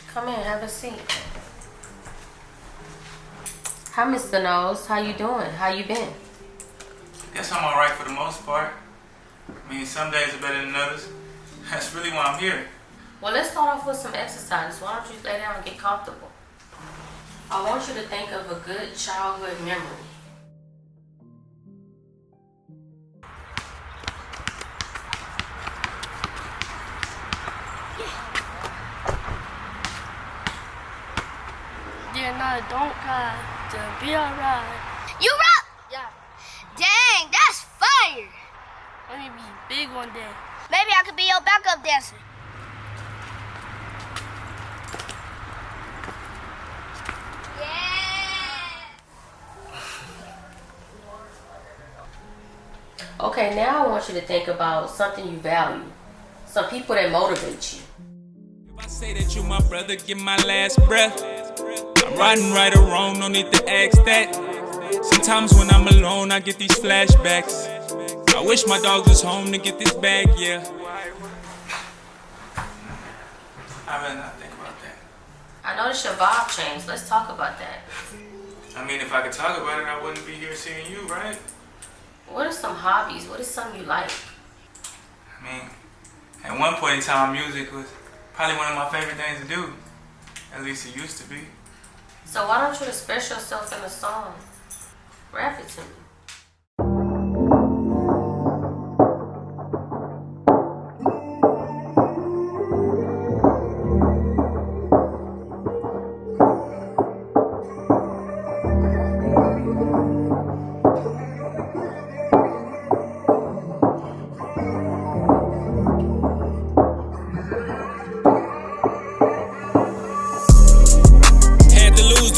Come in, have a seat. Hi, Mr. Nose. How you doing? How you been? Guess I'm alright for the most part. I mean, some days are better than others. That's really why I'm here. Well, let's start off with some exercises. Why don't you lay down and get comfortable? I want you to think of a good childhood memory. Yeah, no, don't cry. Just be alright. You rap? Yeah, Dang, that's fire. let me be big one day. Maybe I could be your backup dancer. Yeah. Okay, now I want you to think about something you value. Some people that motivate you. If I say that you my brother, get my last breath. I'm riding right or wrong, no need to ask that. Sometimes when I'm alone, I get these flashbacks. I wish my dog was home to get this bag, yeah. I better not think about that. I noticed your vibe changed. Let's talk about that. I mean, if I could talk about it, I wouldn't be here seeing you, right? What are some hobbies? What is something you like? I mean, at one point in time, music was probably one of my favorite things to do. At least it used to be. So why don't you express yourself in a song? Rap it to me.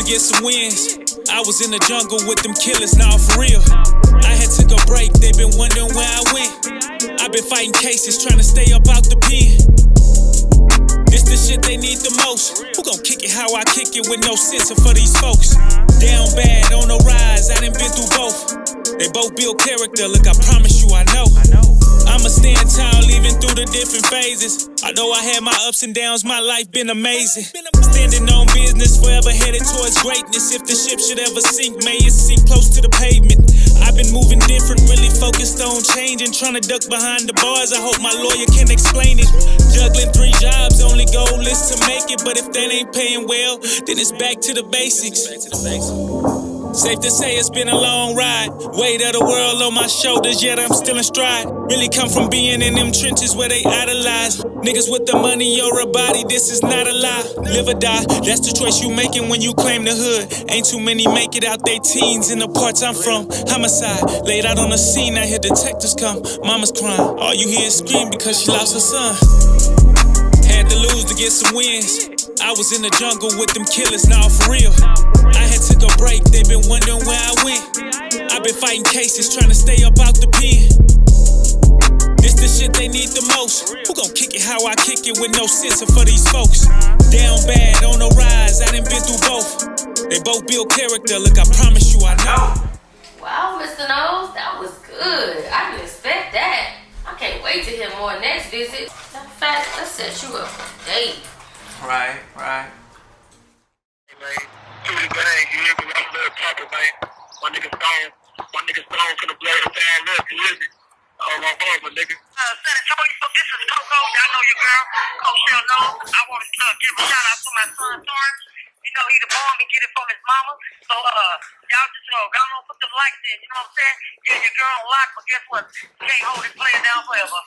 Get some wins. I was in the jungle with them killers, now for real. I had took a break, they been wondering where I went. I've been fighting cases, trying to stay up out the pen. This the shit they need the most. Who gon' kick it how I kick it with no censor for these folks? Down bad, on the rise, I done been through both. They both build character, look, I promise you I know. I'ma stand tall even through the different phases. Although I had my ups and downs, my life been amazing. Standing on business, forever headed towards greatness. If the ship should ever sink, may it sink close to the pavement. I've been moving different, really focused on changing. Trying to duck behind the bars, I hope my lawyer can explain it. Juggling 3 jobs, only goal is to make it. But if that ain't paying well, then it's back to the basics. Safe to say it's been a long ride. Weight of the world on my shoulders, yet I'm still in stride. Really come from being in them trenches where they idolize niggas with the money or a body, this is not a lie. Live or die, that's the choice you making when you claim the hood. Ain't too many make it out they teens in the parts I'm from. Homicide, laid out on the scene, I hear detectives come. Mama's crying, all you hear is scream because she lost her son. Had to lose to get some wins. I was in the jungle with them killers, now for real. I had took a break, they been wondering where I went. I've been fighting cases, trying to stay up out the pen. This the shit they need the most. Who gon' kick it how I kick it with no censor for these folks? Down bad, on the rise, I done been through both. They both build character, look, I promise you I know. Wow, Mr. Nose, that was good. I didn't expect that. I can't wait to hear more next visit. In fact, let's set you up for a date. Right. Hey, man. Do the thing, you hear me? I'm little talking, man. My nigga Stone finna blow the fan up, you hear me? Oh, my brother, nigga. San Antonio, this is Coco. Y'all know your girl, Cochelle Knowles. I want to give a shout out to my son, Torrance. You know, he the born me get it from his mama. So, y'all just go on, put them likes in, you know what I'm saying? Yeah, your girl on lock, but guess what? You can't hold it playing down forever.